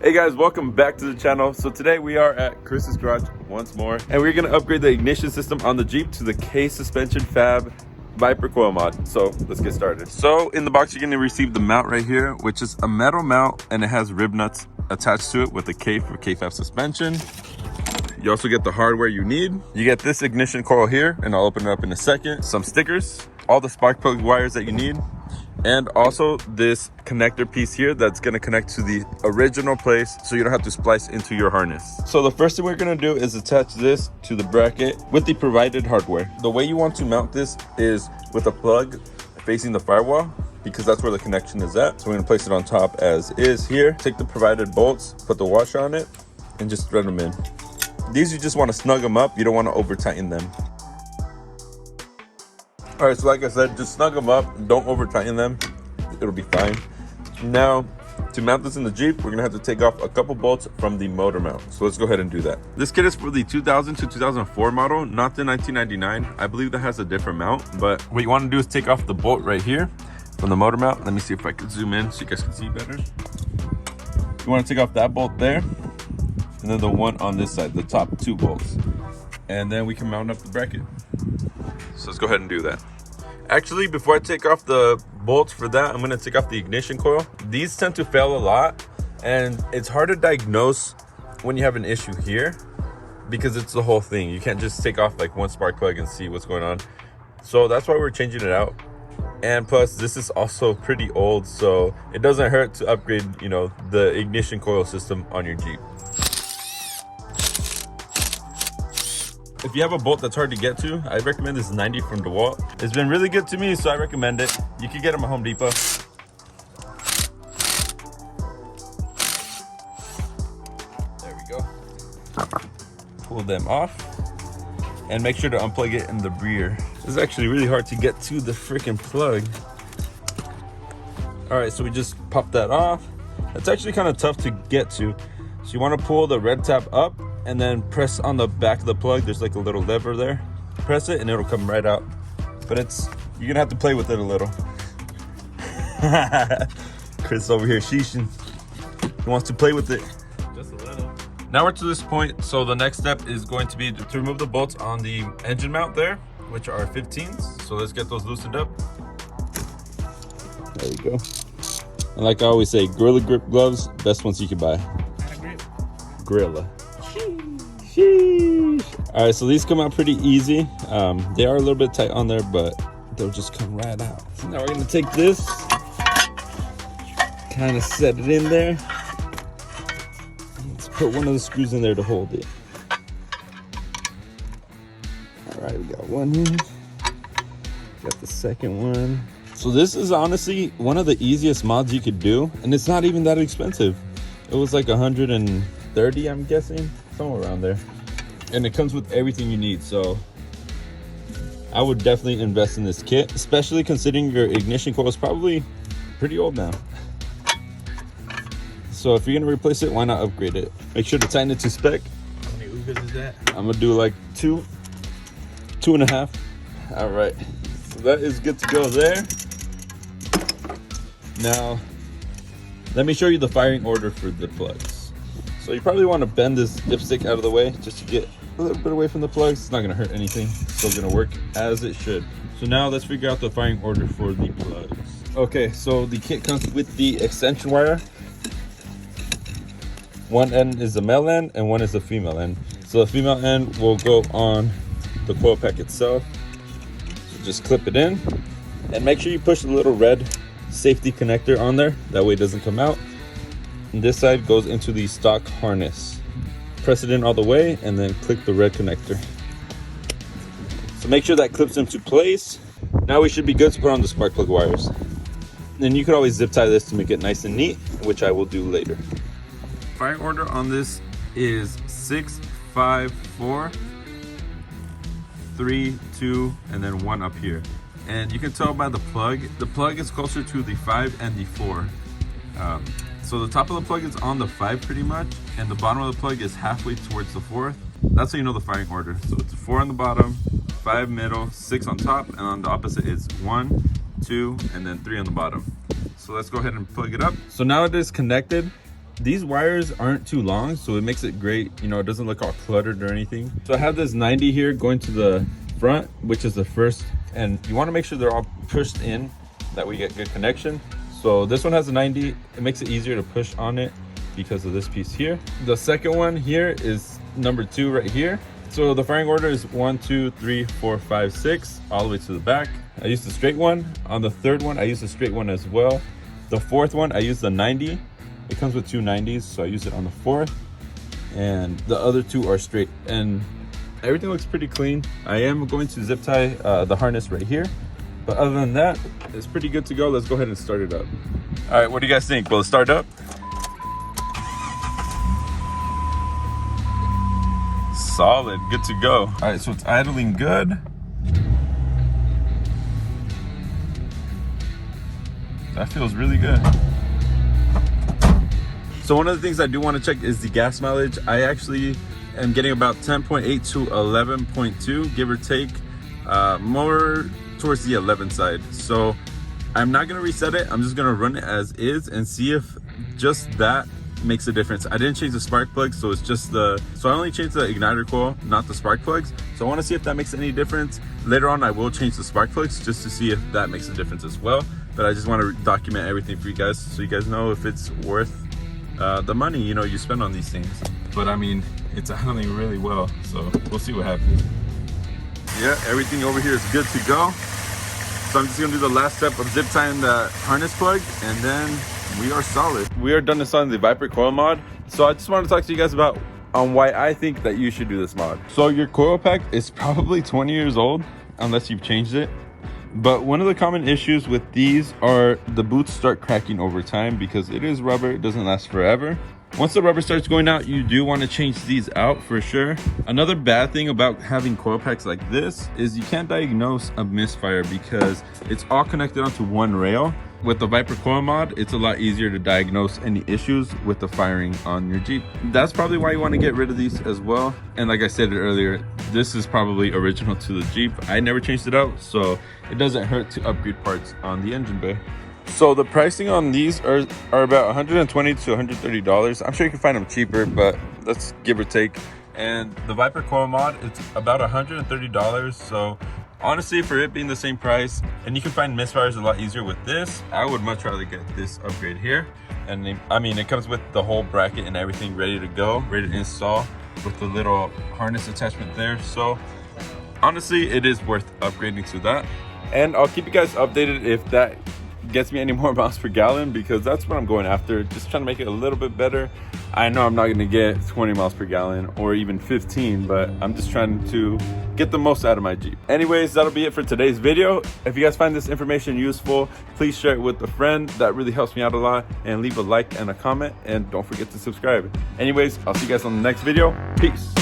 Hey guys, welcome back to the channel. So today we are at Chris's garage once more, and we're gonna upgrade the ignition system on the Jeep to the KSuspensionFab Viper Coil Mod. So let's get started. So in the box, you're gonna receive the mount right here, which is a metal mount, and it has rib nuts attached to it with a K for KFAB suspension. You also get the hardware you need. You get this ignition coil here, and I'll open it up in a second. Some stickers, all the spark plug wires that you need, and also this connector piece here that's going to connect to the original place so you don't have to splice into your harness. So the first thing we're going to do is attach this to the bracket with the provided hardware. The way you want to mount this is with a plug facing the firewall, because that's where the connection is at. So we're going to place it on top as is here. Take the provided bolts, put the washer on it, and just thread them in. These, you just want to snug them up. You don't want to over tighten them. All right, so like I said, just snug them up, don't over tighten them, it'll be fine. Now, to mount this in the Jeep, we're gonna have to take off a couple bolts from the motor mount. So let's go ahead and do that. This kit is for the 2000 to 2004 model, not the 1999. I believe that has a different mount, but what you wanna do is take off the bolt right here from the motor mount. Let me see if I can zoom in so you guys can see better. You wanna take off that bolt there, and then the one on this side, the top two bolts. And then we can mount up the bracket. So let's go ahead and do that. Actually, before I take off the bolts for that, I'm gonna take off the ignition coil. These tend to fail a lot, and it's hard to diagnose when you have an issue here because it's the whole thing. You can't just take off like one spark plug and see what's going on. So that's why we're changing it out. And plus, this is also pretty old, so it doesn't hurt to upgrade, the ignition coil system on your Jeep. If you have a bolt that's hard to get to, I recommend this 90 from DeWalt. It's been really good to me, so I recommend it. You can get them at Home Depot. There we go. Pull them off and make sure to unplug it in the rear. It's actually really hard to get to the freaking plug. All right, so we just pop that off. It's actually kind of tough to get to. So you want to pull the red tab up and then press on the back of the plug. There's like a little lever there. Press it and it'll come right out. But you're gonna have to play with it a little. Chris over here sheeshing. He wants to play with it. Just a little. Now we're to this point, so the next step is going to be to remove the bolts on the engine mount there, which are 15s. So let's get those loosened up. There we go. And like I always say, Gorilla Grip gloves, best ones you can buy. Gorilla. Sheesh. All right, so these come out pretty easy. They are a little bit tight on there, but they'll just come right out. So now we're gonna take this, kind of set it in there. Let's put one of the screws in there to hold it. All right, we got one here. Got the second one. So this is honestly one of the easiest mods you could do, and it's not even that expensive. It was like 130, I'm guessing, somewhere around there. And it comes with everything you need, so I would definitely invest in this kit, especially considering your ignition coil is probably pretty old now. So if you're gonna replace it, why not upgrade it? Make sure to tighten it to spec. How many Ubers is that? I'm gonna do like 2.5. All right, so that is good to go there. Now, let me show you the firing order for the plugs. So you probably want to bend this dipstick out of the way just to get a little bit away from the plugs. It's not going to hurt anything. It's still going to work as it should. So now let's figure out the firing order for the plugs. Okay, so the kit comes with the extension wire. One end is the male end and one is the female end. So the female end will go on the coil pack itself. So just clip it in and make sure you push the little red safety connector on there. That way it doesn't come out. And this side goes into the stock harness. Press it in all the way and then click the red connector. So make sure that clips into place. Now we should be good to put on the spark plug wires. Then you can always zip tie this to make it nice and neat, which I will do later. Firing order on this is 6, 5, 4, 3, 2, and then 1 up here. And you can tell by the plug is closer to the 5 and the 4. So the top of the plug is on the 5 pretty much, and the bottom of the plug is halfway towards the 4th. That's how you know the firing order. So it's 4 on the bottom, 5 middle, 6 on top, and on the opposite is 1, 2, and then 3 on the bottom. So let's go ahead and plug it up. So now it is connected. These wires aren't too long, so it makes it great. You know, it doesn't look all cluttered or anything. So I have this 90 here going to the front, which is the first, and you want to make sure they're all pushed in, that we get good connection. So this one has a 90. It makes it easier to push on it because of this piece here. The second one here is number 2 right here. So the firing order is 1, 2, 3, 4, 5, 6, all the way to the back. I used the straight one. On the third one, I used the straight one as well. The fourth one, I used the 90. It comes with 2 90s, so I use it on the fourth. And the other 2 are straight. And everything looks pretty clean. I am going to zip tie the harness right here. But other than that, it's pretty good to go. Let's go ahead and start it up. All right, what do you guys think? Will it start up? Solid, good to go. All right, so it's idling good. That feels really good. So one of the things I do want to check is the gas mileage. I actually am getting about 10.8 to 11.2, give or take, more towards the 11 side. So I'm not gonna reset it. I'm just gonna run it as is and see if just that makes a difference. I didn't change the spark plugs, so it's just so I only changed the igniter coil, not the spark plugs. So I want to see if that makes any difference. Later on, I will change the spark plugs just to see if that makes a difference as well. But I just want to document everything for you guys, so you guys know if it's worth the money, you know, you spend on these things. But I mean, it's handling really well, so we'll see what happens. Yeah, everything over here is good to go. So I'm just gonna do the last step of zip tying the harness plug, and then we are solid. We are done installing the Viper Coil Mod. So I just want to talk to you guys about why I think that you should do this mod. So your coil pack is probably 20 years old, unless you've changed it. But one of the common issues with these are the boots start cracking over time because it is rubber, it doesn't last forever. Once the rubber starts going out, you do want to change these out for sure. Another bad thing about having coil packs like this is you can't diagnose a misfire because it's all connected onto one rail. With the Viper Coil Mod, it's a lot easier to diagnose any issues with the firing on your Jeep. That's probably why you want to get rid of these as well. And like I said earlier, this is probably original to the Jeep. I never changed it out, so it doesn't hurt to upgrade parts on the engine bay. So the pricing on these are about $120 to $130. I'm sure you can find them cheaper, but let's give or take. And the Viper Coil Mod, it's about $130. So honestly, for it being the same price, and you can find misfires a lot easier with this, I would much rather get this upgrade here. And I mean, it comes with the whole bracket and everything ready to go, ready to install with the little harness attachment there. So honestly, it is worth upgrading to that. And I'll keep you guys updated if that gets me any more miles per gallon, because that's what I'm going after, just trying to make it a little bit better. I know I'm not going to get 20 miles per gallon or even 15, but I'm just trying to get the most out of my Jeep. Anyways, that'll be it for today's video. If you guys find this information useful, please share it with a friend. That really helps me out a lot. And leave a like and a comment, and don't forget to subscribe. Anyways, I'll see you guys on the next video. Peace.